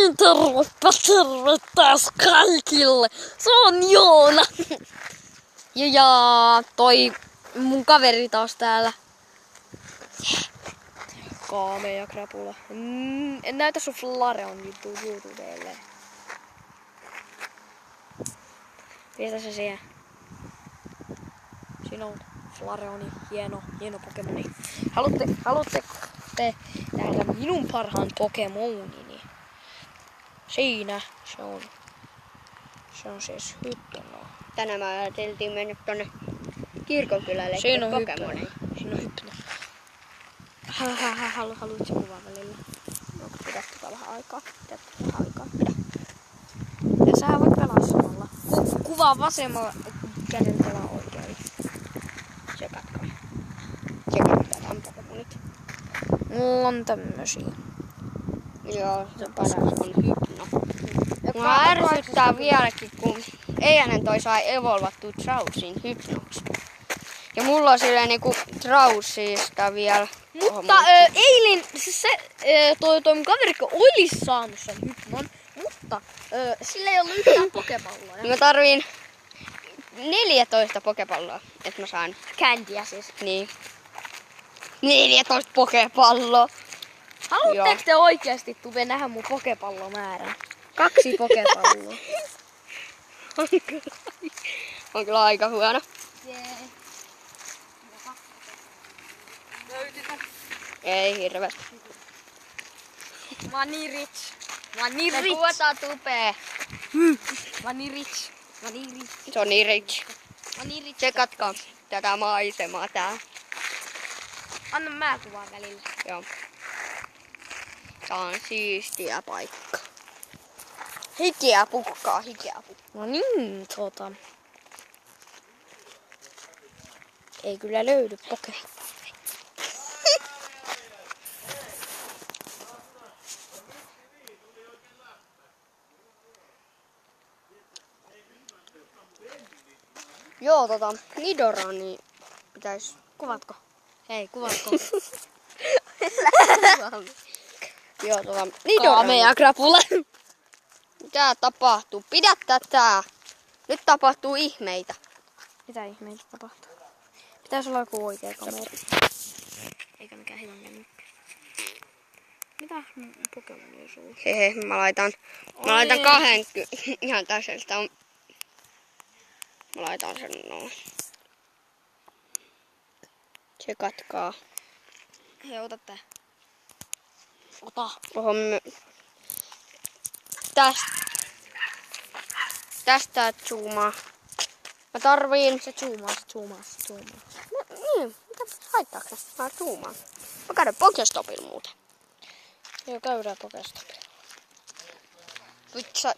niin terve taas kaikille. Se on Joona. Ja toi mun kaveri taas täällä. Kaame ja krapula. En näytä sun Flareon YouTubelle. Pidetään se siihen. Siinä on Flareoni, hieno Pokemoni. Haluatteko te nähdä minun parhaan Pokemonini? Siinä se on siis Hypno. Tänään me ajateltiin mennä tonne kirkonkylälle Pokemonia. Siinä on Hypno. Haluatko kuvaa välillä? Onko pidättä vähän aikaa? Ja sä voit pelaa samalla. Kuvaa vasemmalla käden pelaa oikealla. Tsekatkaan Pokemonit. Mulla on tämmösiä. Joo, se paras on Hypno. Mua ärsyttää vieläkin, kun eihän toi saa evolvattua Trausin Hypnoksi. Ja mulla on silleen niinku Trausista vielä. Mutta eilen toi mun kaverikko olisi saanut sen Hypnon, mutta sillä ei ollut yhtään Pokepalloa. Mä tarviin 14 Pokepalloa, että mä saan. Candyä siis. Niin. 14 Pokepalloa. Haluatteko te oikeesti tuve nähdä mun Pokepallomäärän? 2 Pokepalloa. On kyllä aika huono. Ei hirveästi. Mä oon niin rich. Me kuvataan tupee. Mä oon niin rich. Se on niin rich. Tsekatkaa tätä maisemaa tää. Anna mä kuvaan välillä. Joo. Tää on siistiä paikka. Hikeä pukkaa. No niin, ei kyllä löydy Poke. Joo, Nidorani pitäis. Kuvatko? Hei, kuvatko? Joo, Kaame Nidorani. ja krapula. Mitä tapahtuu? Pidä tätä! Nyt tapahtuu ihmeitä. Mitä ihmeitä tapahtuu? Pitäis olla joku oikea kamera. Eikä mikään hivan kännykkä. Mitä Pokemonia sulla? Hehe, mä laitan 20. Ihan tästä on. Mä laitan sen noin. Tsekatkaa. Hei, ota tää. Ota. Tästä zoomaa. Mä tarviin. Se zoomaa. Niin, mitä haittaako se? Mä zoomaan. Mä käydän Pokestopilla muuten. Joo, käydään Pokestopilla.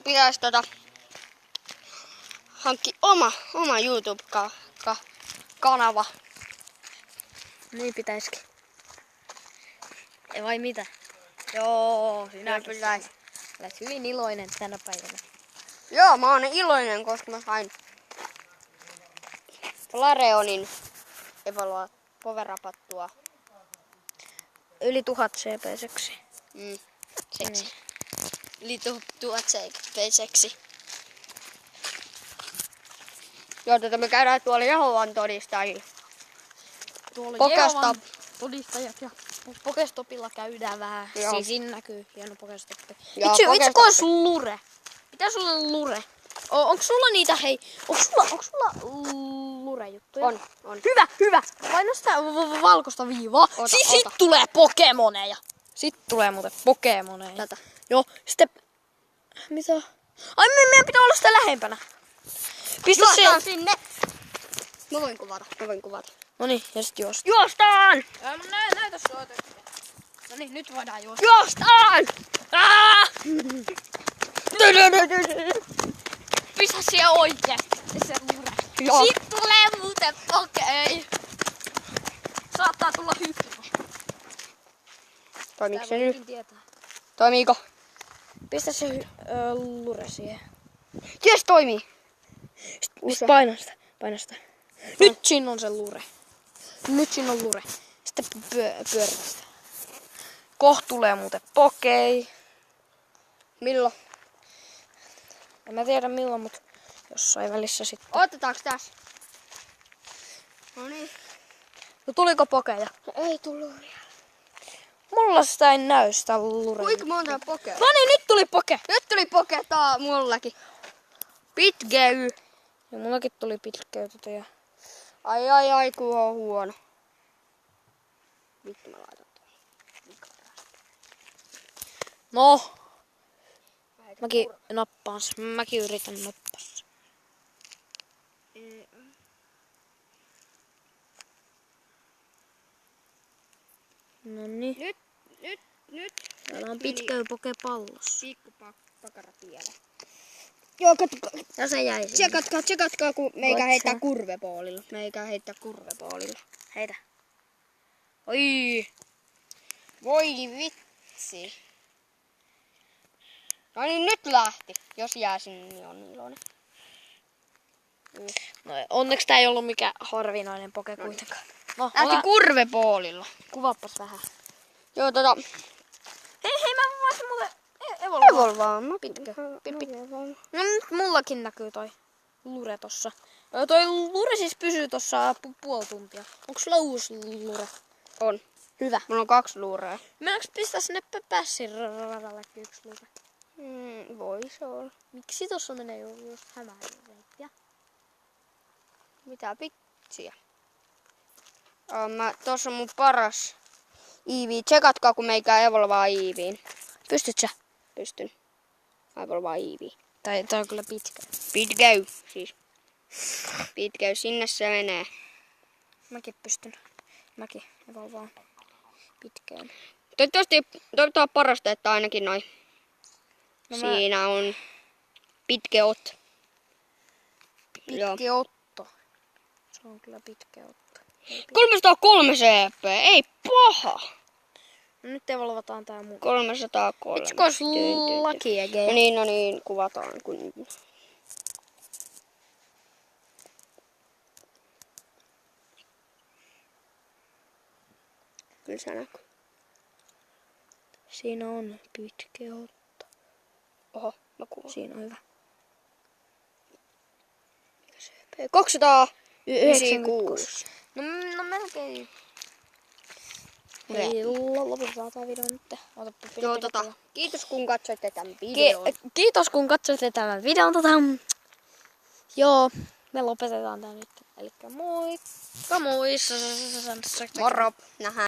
Pitäis hankki oma YouTube-kanava. Niin pitäisikin. Ei vai mitä? Joo, sinäkin pitäis. Olet hyvin iloinen tänä päivänä. Joo, mä oon iloinen, koska mä sain Flareonin powerapattua. Yli 1000 CP-seksi. Seksi. Yli 1000 CP-seksi. Joo, me käydään tuolla Jehovan todistajilla. Tuolla Jehovan todistajat ja Pokestopilla käydään vähän. Joo. Siis siinä näkyy hieno Pokestoppi. Joo, Itse kun olisi lure. Pitäis olla lure. Onks sulla niitä, hei? Onks sulla lure-juttuja? On. Hyvä. Paina sitä valkoista viivaa. Sit tulee Pokemoneja. Sit tulee muuten Pokemoneja. Tätä. Joo, sitten. Mitä? Ai meidän pitää olla sitä lähempänä. Pistä se sinne. Mä voin kuvata. Noniin, ja sit juosta. Juostaan! Näytä sua oikeesti. Noniin, nyt voidaan juosta. Juostaan! Pistä siellä oikeesti se lure. Joo. Sit tulee muuten Pokei. Saattaa tulla Hypno. Toimiiko se Tää nyt? voikin tietää. Toimiiko? Pistä se lure siihen. Jes, toimii! Paina sitä. Nyt siinä on se lure. Sitten pyörää sitä. Koht tulee muuten Pokei. Milloin? En mä tiedä milloin, mutta jossain välissä sitten. Otetaanko tässä? No niin. No tuliko pokeja? Ei tullut vielä. Mulla sitä ei näy sitä lurea. Kuinka monta pokea? No niin, nyt tuli poke! Nyt tuli pokea mullakin. Pitkäy. Ja mullakin tuli pitkeytetä ja... Ai, kun on huono. Vittu mä laitan tuon. No! Mäkin nappaan sen. Mäkin yritän nappaa sen. Noniin. Nyt. Täällä on pitkä poke pallossa. Pikku pakara vielä. Joo, katsokaa. Ja se jäi sinne. Tsekatkaa, kun meikä Voit heittää sä? kurvepoolilla. Heitä. Oi! Voi vitsi. No niin, nyt lähti. Jos jää sinne, niin on iloinen. No onneksi tää ei ollut mikään harvinainen poke kuitenkaan. No, Lähti kurvepoolilla. kuvaappas vähän. Joo, Hei, mä voisin muuten Evolvaa. Pitkä. No nyt mullakin näkyy toi lure tossa. Toi lure siis pysyy tossa puoli tuntia. Onks lous lure? On. Hyvä. Mulla on 2 luurea. Mennäänkö pistää sinne pässin radallekin yksi lure? Vois olla. Miksi tossa menee just hämäreittiä? Mitä pitsiä? Tossa on mun paras Eevee. Tsekatkaa, kun meikä evolvaa Eeveen. Pystyt sä? Pystyn. Evolvaa Eevee. Tai on kyllä pitkä. Pitkäy siis. Pitkäy, sinne se menee. Mäkin pystyn. Mäkin evolvaan pitkään. Toivottavasti parasta, että ainakin noin. No Siinä on pitkä ot. Joo. Pitkä otto. Se on kyllä pitkä otto. 303 CP, ei paha. No nyt evolvataan tää muu. 303. Eikö ois Lucky Again? No niin, kuvataan. Kyllä se näkyy. Siinä on pitkä otto. Oho, mä kuvaan. Siinä on hyvä. 296. No melkein. Hei, lopetetaan tää video nyt. Joo, kiitos kun katsoitte tämän videon. Kiitos kun katsoitte tämän videon. Joo, me lopetetaan tää nyt. Elikkä moikka moi. Moro, nähdään.